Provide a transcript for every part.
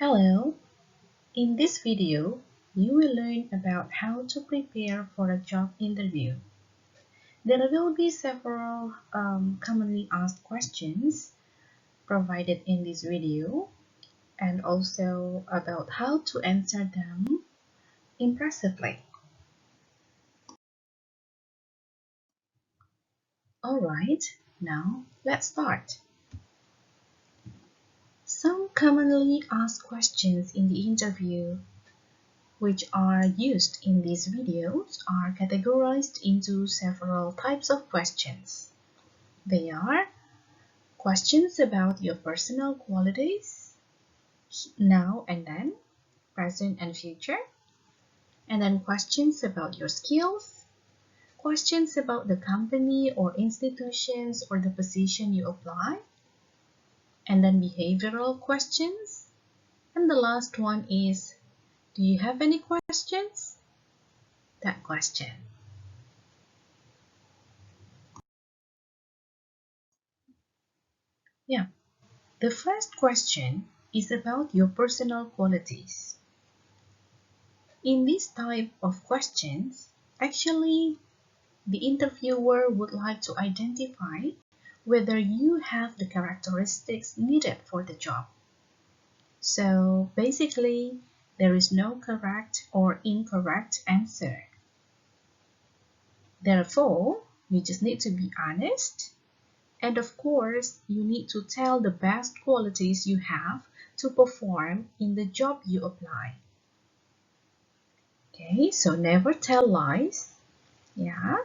Hello, in this video, you will learn about how to prepare for a job interview. There will be several commonly asked questions provided in this video and also about how to answer them impressively. Alright, now let's start. Some commonly asked questions in the interview which are used in these videos are categorized into several types of questions. They are questions about your personal qualities, now and then, present and future, and then questions about your skills, questions about the company or institutions or the position you apply, and then behavioral questions. And the last one is, do you have any questions? That question. Yeah. The first question is about your personal qualities. In this type of questions, actually, the interviewer would like to identify whether you have the characteristics needed for the job. So basically, there is no correct or incorrect answer. Therefore, you just need to be honest. And of course, you need to tell the best qualities you have to perform in the job you apply. Okay, so never tell lies. Yeah,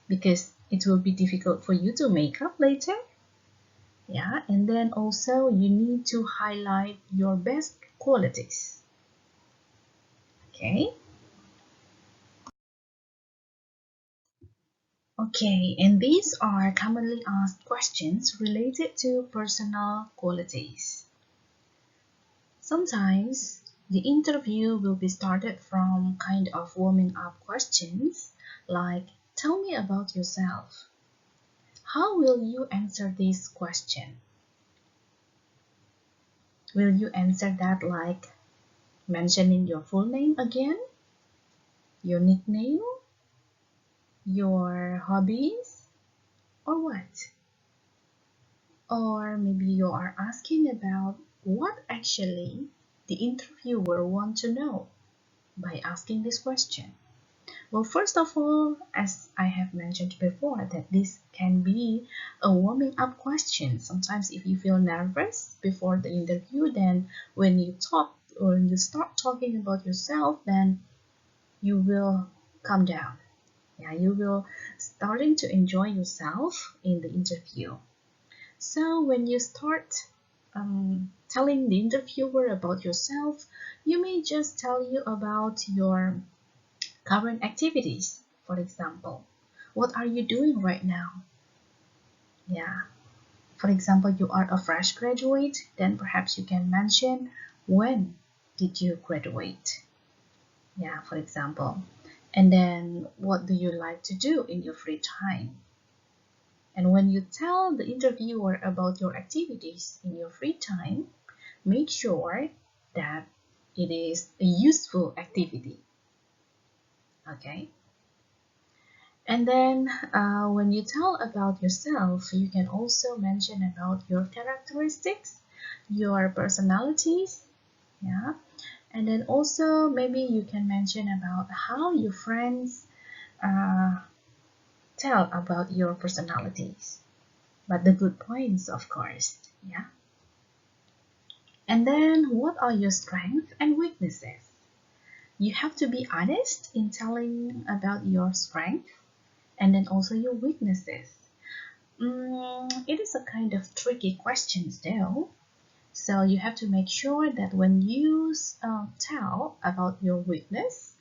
because it will be difficult for you to make up later. Yeah, and then also you need to highlight your best qualities. Okay. Okay, and these are commonly asked questions related to personal qualities. Sometimes the interview will be started from kind of warming up questions like, tell me about yourself. How will you answer this question? Will you answer that like mentioning your full name again, your nickname, your hobbies, or what? Or maybe you are asking about what actually the interviewer wants to know by asking this question. Well, first of all, as I have mentioned before, that this can be a warming up question. Sometimes if you feel nervous before the interview, then when you talk or when you start talking about yourself, then you will calm down. Yeah, you will starting to enjoy yourself in the interview. So when you start telling the interviewer about yourself, you may just tell you about your current activities, for example. What are you doing right now? Yeah. For example, you are a fresh graduate, then perhaps you can mention when did you graduate? Yeah, for example. And then what do you like to do in your free time? And when you tell the interviewer about your activities in your free time, make sure that it is a useful activity. Okay? And then when you tell about yourself, you can also mention about your characteristics, your personalities, yeah. And then also maybe you can mention about how your friends uh, tell about your personalities, but the good points, of course, yeah. And then what are your strengths and weaknesses? You have to be honest in telling about your strengths and then also your weaknesses. It is a kind of tricky question though. So you have to make sure that when you tell about your weakness,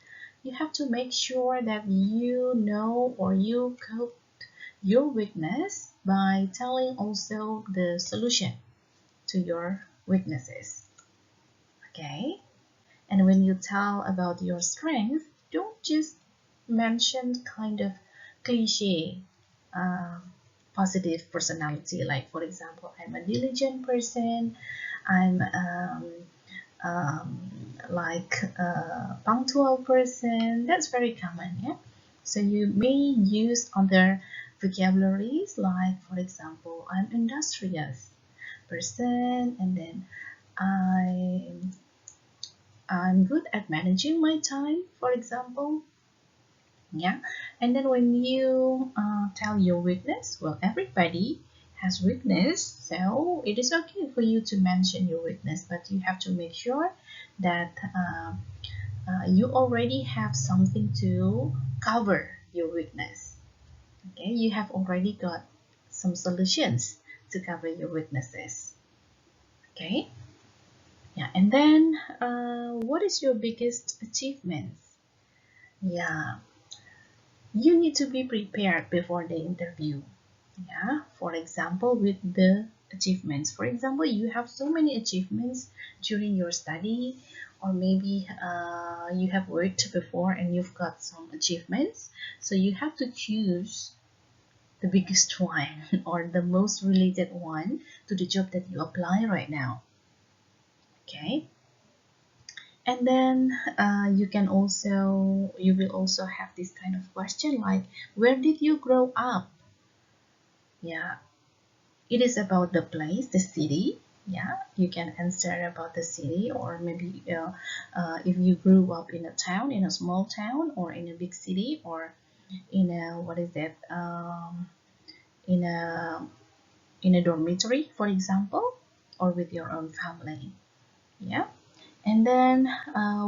you have to make sure that you know or you cope your weakness by telling also the solution to your weaknesses. Okay? And when you tell about your strength, don't just mention kind of cliche uh, positive personality, like for example, I'm a diligent person, I'm like a punctual person. That's very common, yeah. So you may use other vocabularies, like for example, I'm industrious person, and then I'm I'm good at managing my time, for example. Yeah, and then when you tell your weakness, well, everybody has weakness, so it is okay for you to mention your weakness, but you have to make sure that you already have something to cover your weakness. Okay, you have already got some solutions to cover your weaknesses. Okay, yeah, and then what is your biggest achievements? Yeah, you need to be prepared before the interview. Yeah, for example, with the achievements. For example, you have so many achievements during your study, or maybe you have worked before and you've got some achievements. So you have to choose the biggest one or the most related one to the job that you apply right now. Okay. And then you will also have this kind of question like, where did you grow up? Yeah, it is about the place, the city. Yeah, you can answer about the city, or maybe if you grew up in a town, in a small town, or in a big city, or in a what is that? In a dormitory, for example, or with your own family. Yeah. And then,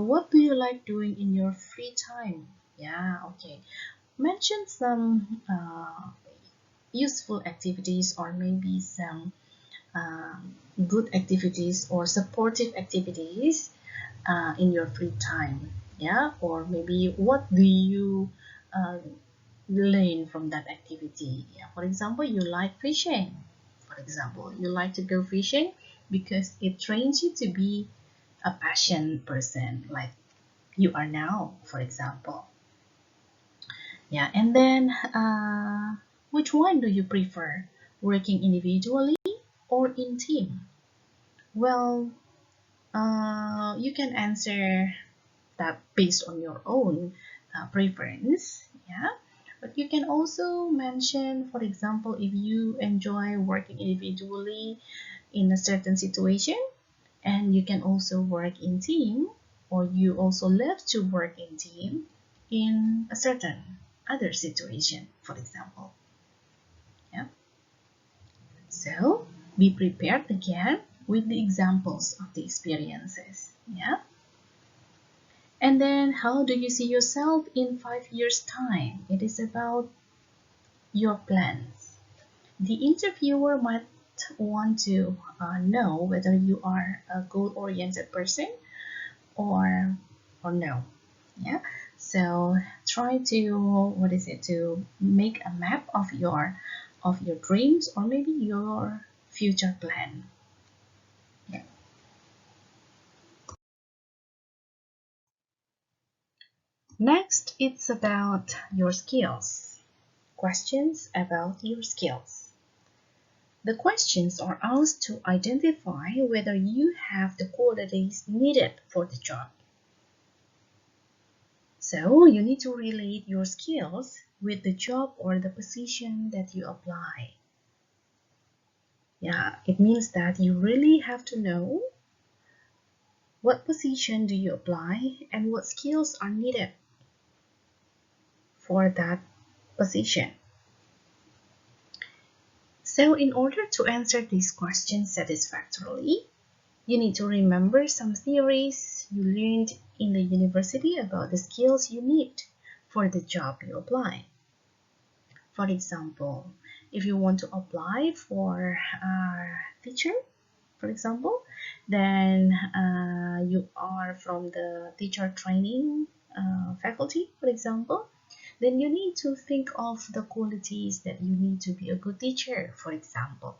what do you like doing in your free time? Yeah, okay. Mention some useful activities, or maybe some good activities or supportive activities in your free time. Yeah, or maybe what do you uh, learn from that activity? Yeah, for example, you like fishing. For example, you like to go fishing because it trains you to be a passion person, like you are now, for example. Yeah, and then which one do you prefer, working individually or in team? Well, you can answer that based on your own preference. Yeah, but you can also mention, for example, if you enjoy working individually in a certain situation, and you can also work in team, or you also love to work in team in a certain other situation, for example. Yeah, so be prepared again with the examples of the experiences. Yeah, and then how do you see yourself in 5 years time? It is about your plans. The interviewer might want to know whether you are a goal-oriented person or no. Yeah, so try to to make a map of your dreams, or maybe your future plan. Yeah. Next, it's about your skills. Questions about your skills. The questions are asked to identify whether you have the qualities needed for the job. So you need to relate your skills with the job or the position that you apply. Yeah, it means that you really have to know what position do you apply and what skills are needed for that position. So in order to answer these questions satisfactorily, you need to remember some theories you learned in the university about the skills you need for the job you apply. For example, if you want to apply for a teacher, for example, then you are from the teacher training faculty, for example, then you need to think of the qualities that you need to be a good teacher, for example.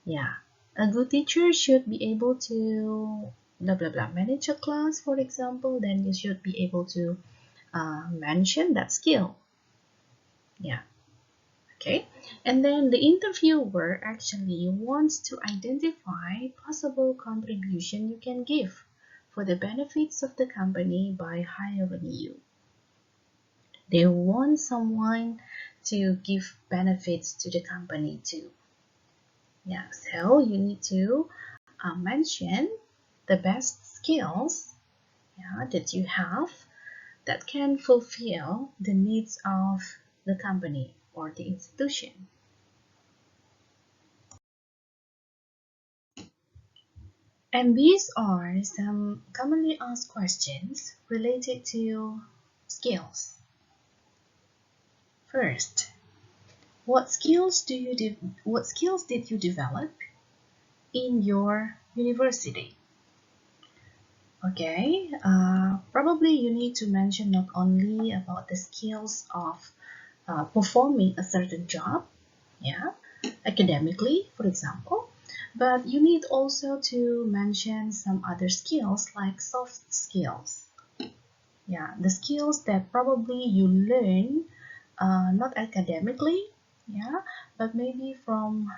Yeah, a good teacher should be able to blah blah blah manage a class, for example, then you should be able to mention that skill. Yeah. Okay, and then the interviewer actually wants to identify possible contribution you can give for the benefits of the company by hiring you. They want someone to give benefits to the company too. Yeah, so you need to mention the best skills, yeah, that you have that can fulfill the needs of the company or the institution. And these are some commonly asked questions related to skills. First, what skills did you develop in your university? Okay, probably you need to mention not only about the skills of performing a certain job, yeah, academically, for example, but you need also to mention some other skills like soft skills. Yeah, the skills that probably you learn not academically, yeah, but maybe from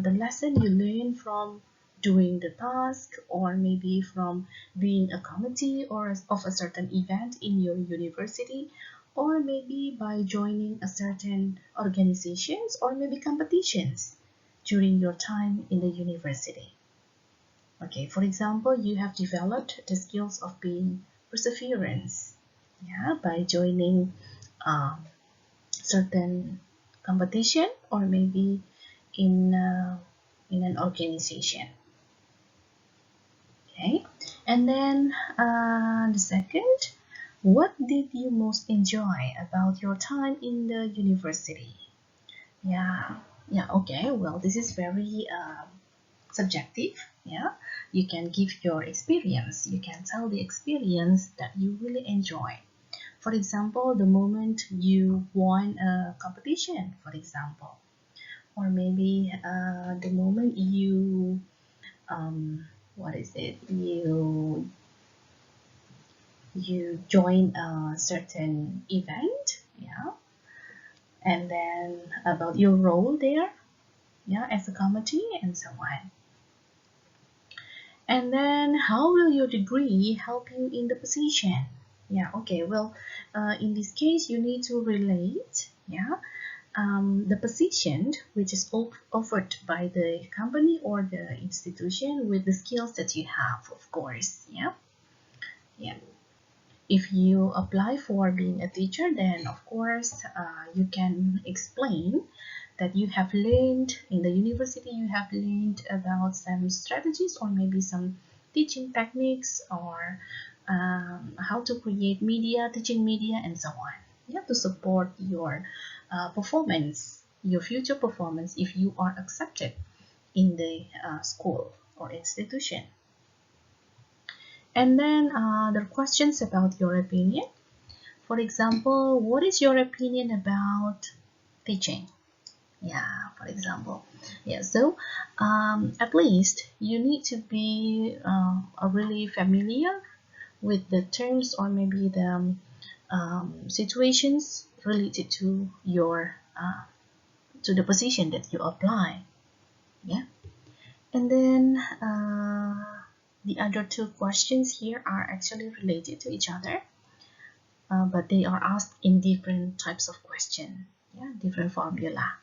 the lesson you learn from doing the task, or maybe from being a committee or of a certain event in your university, or maybe by joining a certain organizations or maybe competitions during your time in the university. Okay, for example, you have developed the skills of being perseverance, yeah, by joining um, certain competition or maybe in an organization. Okay, and then the second, what did you most enjoy about your time in the university? Yeah, yeah, okay, well, this is very subjective. Yeah, you can give your experience, you can tell the experience that you really enjoy. For example, the moment you won a competition, for example, or maybe the moment you what is it, you join a certain event, yeah, and then about your role there, yeah, as a committee and so on. And then how will your degree help you in the position? Yeah, okay, well, in this case, you need to relate, yeah, the position which is offered by the company or the institution with the skills that you have, of course, yeah. Yeah. If you apply for being a teacher, then of course you can explain that you have learned in the university, you have learned about some strategies or maybe some teaching techniques, or how to create media, teaching media, and so on. You have to support your performance, your future performance, if you are accepted in the school or institution. And then there are questions about your opinion. For example, what is your opinion about teaching? Yeah, for example. Yeah, so at least you need to be really familiar with the terms or maybe the situations related to your to the position that you apply. Yeah, and then the other two questions here are actually related to each other, but they are asked in different types of question. Yeah, different formula.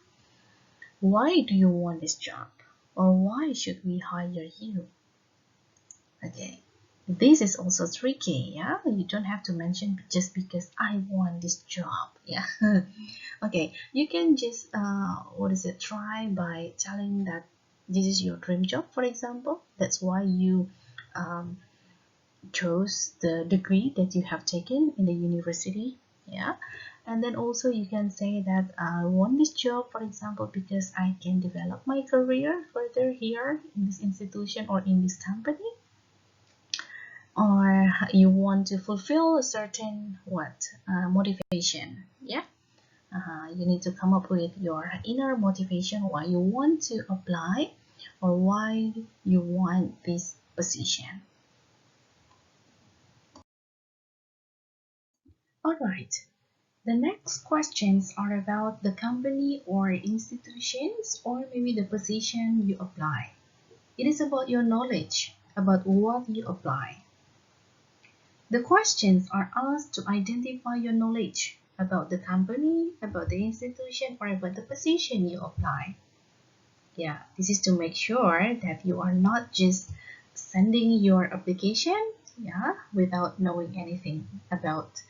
Why do you want this job? Or why should we hire you? Okay, this is also tricky. Yeah, you don't have to mention just because I want this job. Yeah. Okay, you can just what is it, try by telling that this is your dream job, for example. That's why you um, chose the degree that you have taken in the university. Yeah, and then also you can say that I want this job, for example, because I can develop my career further here in this institution or in this company, or you want to fulfill a certain motivation. Yeah, you need to come up with your inner motivation why you want to apply or why you want this position. All right. The next questions are about the company or institutions or maybe the position you apply. It is about your knowledge about what you apply. The questions are asked to identify your knowledge about the company, about the institution, or about the position you apply. Yeah, this is to make sure that you are not just sending your application, yeah, without knowing anything about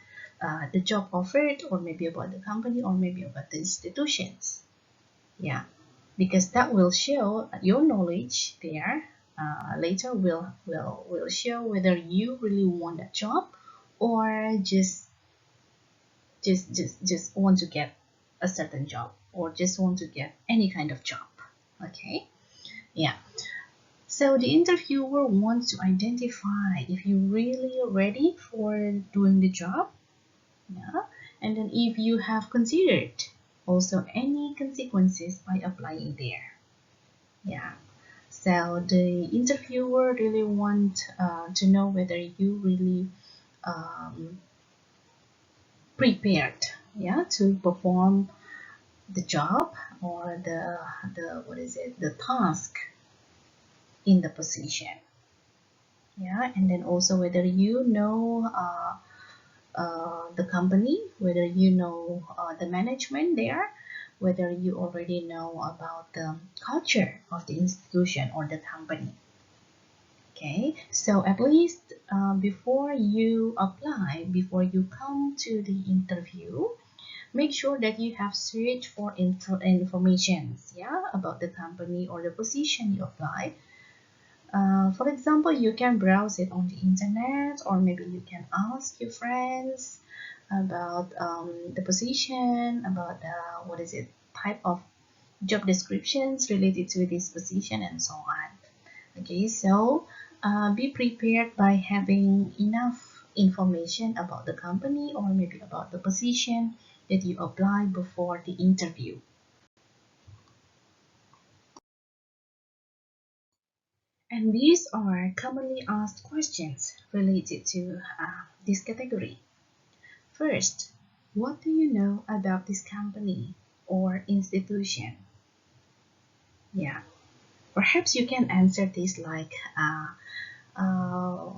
the job offered, or maybe about the company, or maybe about the institutions. Yeah, because that will show your knowledge there. Later will show whether you really want a job or just want to get a certain job or just want to get any kind of job. Okay, yeah. So the interviewer wants to identify if you're really ready for doing the job, yeah, and then if you have considered also any consequences by applying there, yeah. So the interviewer really want to know whether you really um, prepared, yeah, to perform the job or the what is it, the task in the position, yeah, and then also whether you know the company, whether you know the management there, whether you already know about the culture of the institution or the company. Okay, so at least before you apply, before you come to the interview, make sure that you have searched for information, yeah, about the company or the position you apply. For example, you can browse it on the internet, or maybe you can ask your friends about the position, about what is it, type of job descriptions related to this position, and so on. Okay, so be prepared by having enough information about the company or maybe about the position that you apply before the interview. And these are commonly asked questions related to this category. First, what do you know about this company or institution? Yeah, perhaps you can answer this like uh,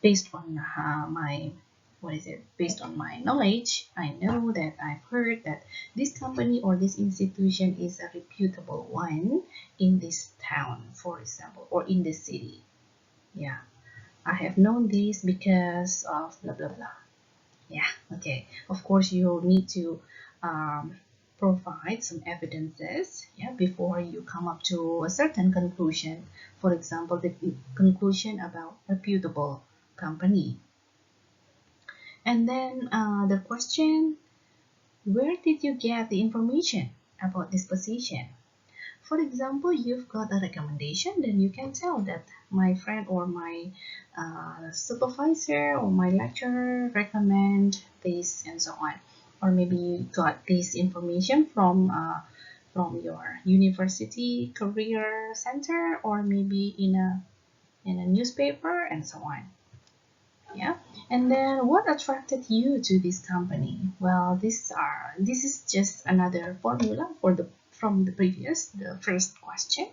based on my what is it, based on my knowledge, I know that I've heard that this company or this institution is a reputable one in this town, for example, or in this city. Yeah, I have known this because of blah blah blah. Yeah, okay. Of course, you need to um, provide some evidences, yeah, before you come up to a certain conclusion. For example, the conclusion about reputable company. And then the question, where did you get the information about this position? For example, you've got a recommendation, then you can tell that my friend or my supervisor or my lecturer recommend this and so on. Or maybe you got this information from your university career center, or maybe in a newspaper and so on. Yeah, and then what attracted you to this company? Well, this is just another formula for the from the first question.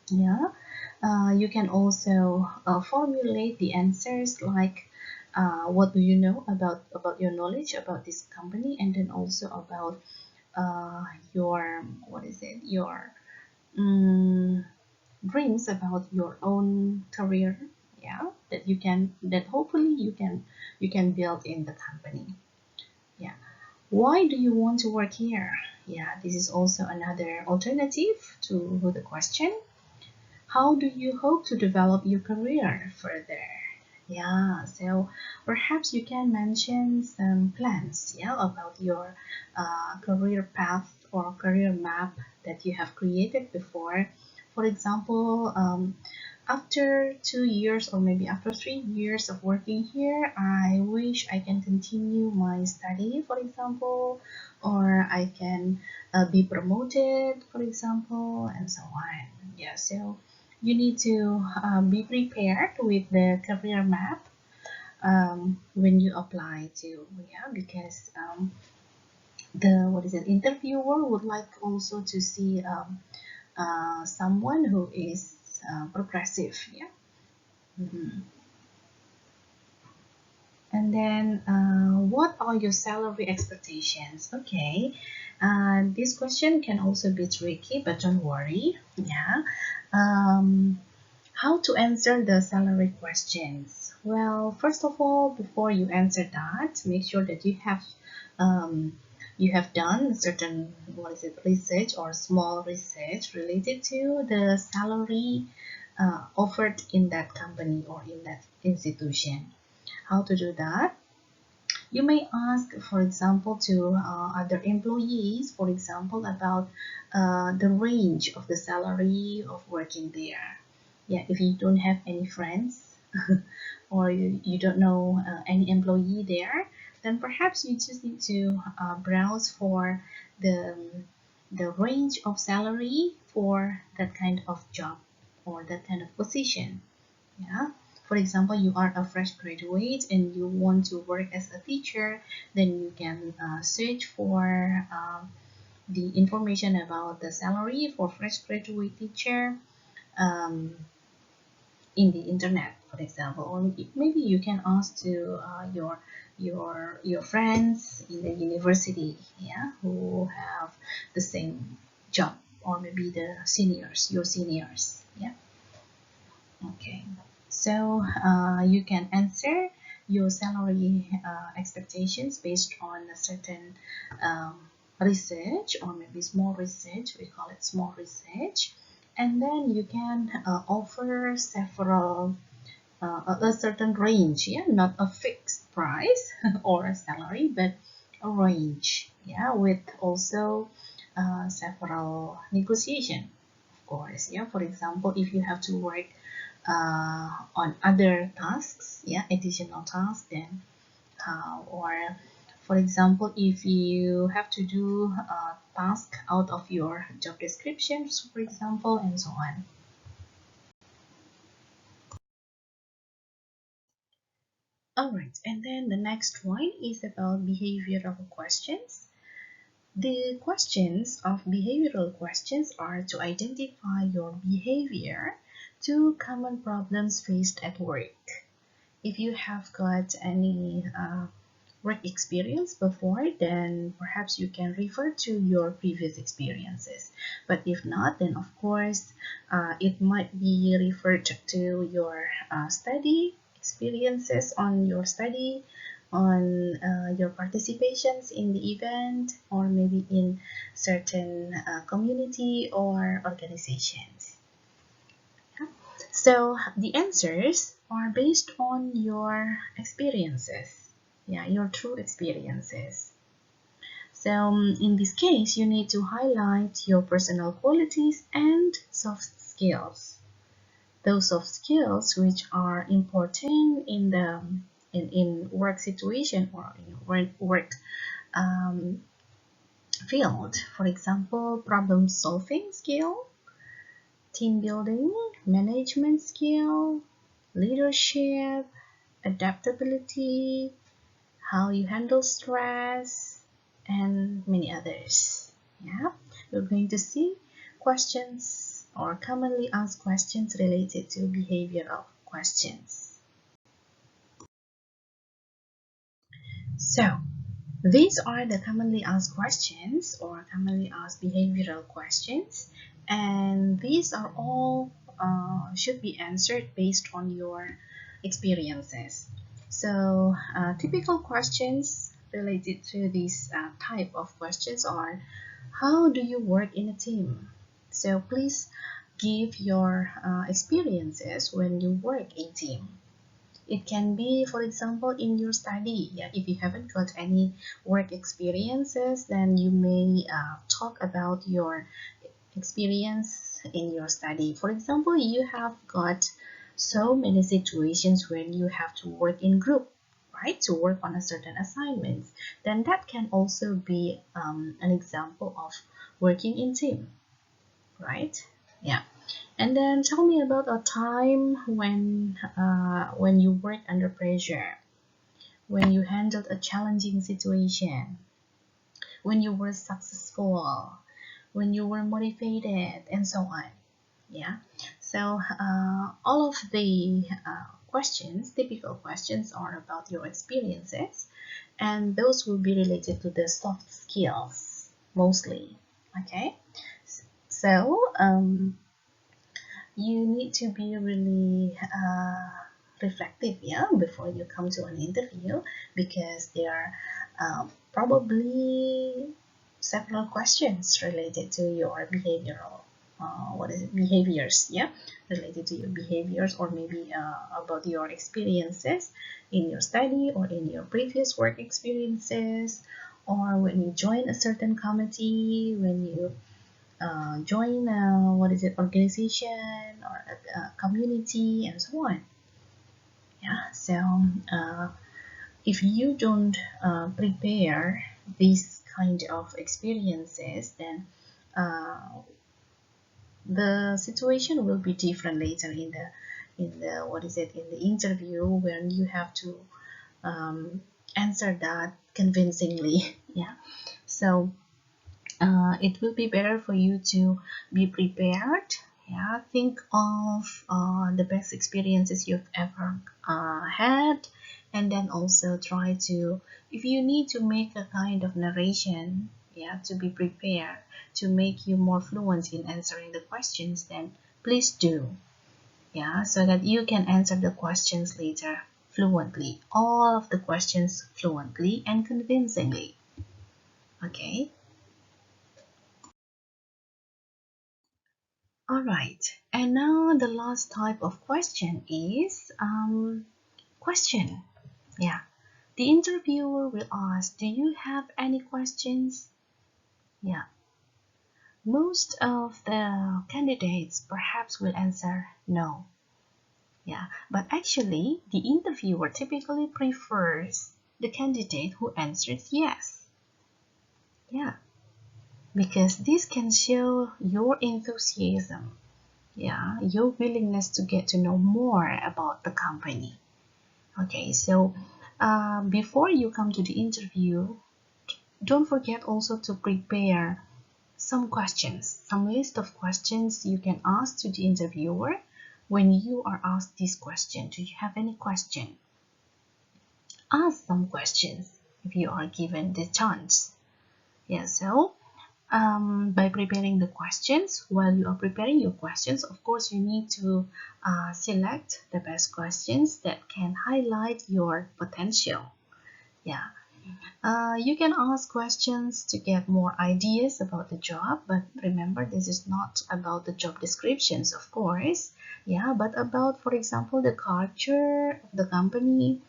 Yeah, you can also formulate the answers like what do you know about your knowledge about this company, and then also about your what is it, your um, dreams about your own career, yeah, that you can, that hopefully you can build in the company. Yeah, why do you want to work here? Yeah, this is also another alternative to the question. How do you hope to develop your career further? Yeah, so perhaps you can mention some plans, yeah, about your career path or career map that you have created before. For example, after 2 years or maybe after 3 years of working here, I wish I can continue my study, for example, or I can be promoted, for example, and so on. Yeah, so you need to be prepared with the career map when you apply to, because the interviewer would like also to see someone who is progressive. Mhm. And then, what are your salary expectations? Okay, this question can also be tricky, but don't worry. Um, how to answer the salary questions? Well, first of all, before you answer that, make sure that you have done certain research or small research related to the salary offered in that company or in that institution. How to do that? You may ask, for example, to other employees, for example, about the range of the salary of working there. If you don't have any friends or you don't know any employee there, then perhaps you just need to browse for the, the range of salary for that kind of job or that kind of position. Yeah. For example, you are a fresh graduate and you want to work as a teacher, then you can search for the information about the salary for fresh graduate teacher um, in the internet, for example, or maybe you can ask to your friends in the university, who have the same job, or maybe the seniors, your seniors. Okay, so you can answer your salary expectations based on a certain um, research, or maybe small research, we call it small research, and then you can offer several a certain range, not a fixed price or a salary, but a range, with also several negotiation, of course. For example, if you have to work on other tasks, additional tasks, then or for example, if you have to do a task out of your job descriptions, for example, and so on. All right, and then the next one is about behavioral questions. The questions of behavioral questions are to identify your behavior to common problems faced at work. If you have got any work experience before, then perhaps you can refer to your previous experiences. But if not, then of course, it might be referred to your study experiences on your study, on your participations in the event, or maybe in certain community or organizations. So the answers are based on your experiences, your true experiences. So in this case, you need to highlight your personal qualities and soft skills. Those soft skills which are important in the in work situation or in work um, field. For example, problem solving skill, team building, management skill, leadership, adaptability, how you handle stress, and many others. We're going to see questions or commonly asked questions related to behavioral questions. So, these are the commonly asked questions or commonly asked behavioral questions, and these are all should be answered based on your experiences. So, typical questions related to this type of questions are: how do you work in a team? So, please give your experiences when you work in team. It can be, for example, in your study. If you haven't got any work experiences, then you may talk about your experience in your study. For example, you have got so many situations when you have to work in group, right, to work on a certain assignments. Then that can also be an example of working in team, right? And then tell me about a time when you work under pressure. when you handled a challenging situation, when you were successful, when you were motivated, and so on. Yeah. So all of the questions, typical questions, are about your experiences, and those will be related to the soft skills mostly. Okay. So you need to be really reflective, yeah, before you come to an interview, because there are probably several questions related to your behavioral behaviors, yeah, related to your behaviors, or maybe about your experiences in your study or in your previous work experiences, or when you join a certain committee, when you join organization or a community, and so on. Yeah. So uh, if you don't prepare these kind of experiences, then uh, the situation will be different later in the interview, when you have to answer that convincingly. Yeah. So it will be better for you to be prepared. Yeah, think of the best experiences you've ever had, and then also try to, if you need to make a kind of narration, yeah, to be prepared to make you more fluent in answering the questions, then please do. Yeah, so that you can answer the questions later fluently, all of the questions fluently and convincingly. Okay. All right, and now the last type of question is question. Yeah, the interviewer will ask, do you have any questions? Yeah, most of the candidates perhaps will answer no. Yeah, but actually, the interviewer typically prefers the candidate who answers yes. Yeah, because this can show your enthusiasm. Yeah, your willingness to get to know more about the company. Okay, so before you come to the interview, don't forget also to prepare some questions, some list of questions you can ask to the interviewer. When you are asked this question, do you have any question? Ask some questions if you are given the chance. Yeah, so by preparing the questions, while you are preparing your questions, of course, you need to select the best questions that can highlight your potential. Yeah, you can ask questions to get more ideas about the job, but remember, this is not about the job descriptions, of course. Yeah, but about, for example, the culture of the company,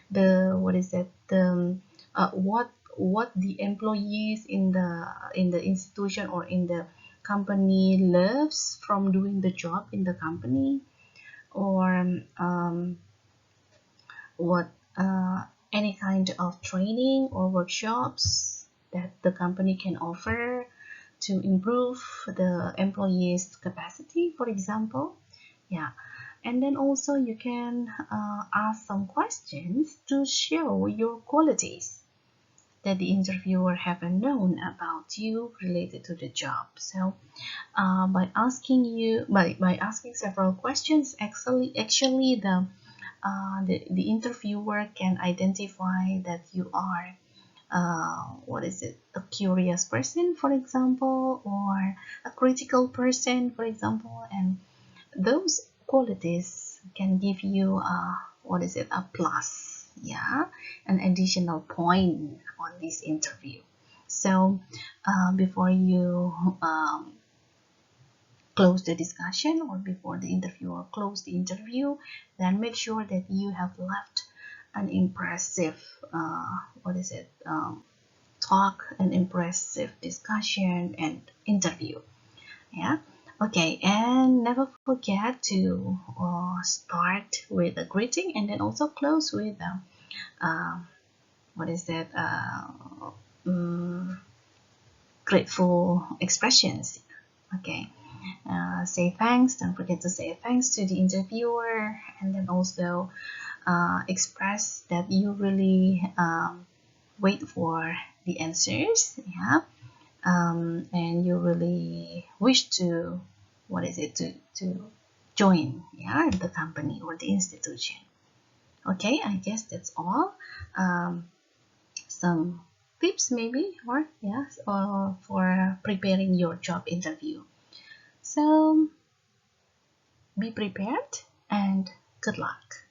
the what is it, the what the employees in the institution or in the company loves from doing the job in the company, or what any kind of training or workshops that the company can offer to improve the employees' capacity, for example. Yeah, and then also you can ask some questions to show your qualities that the interviewer haven't known about you related to the job. So by asking several questions, actually the interviewer can identify that you are a curious person, for example, or a critical person, for example, and those qualities can give you a plus, yeah, an additional point on this interview. So before you close the discussion, or before the interviewer close the interview, then make sure that you have left an impressive talk, an impressive discussion and interview. Yeah. Okay, and never forget to start with a greeting, and then also close with uh, what is that um, grateful expressions. Okay. Say thanks. Don't forget to say thanks to the interviewer, and then also express that you really wait for the answers, yeah, and you really wish to, to join, yeah, the company or the institution. Okay, I guess that's all. Some tips maybe, or yes, or for preparing your job interview. So be prepared and good luck.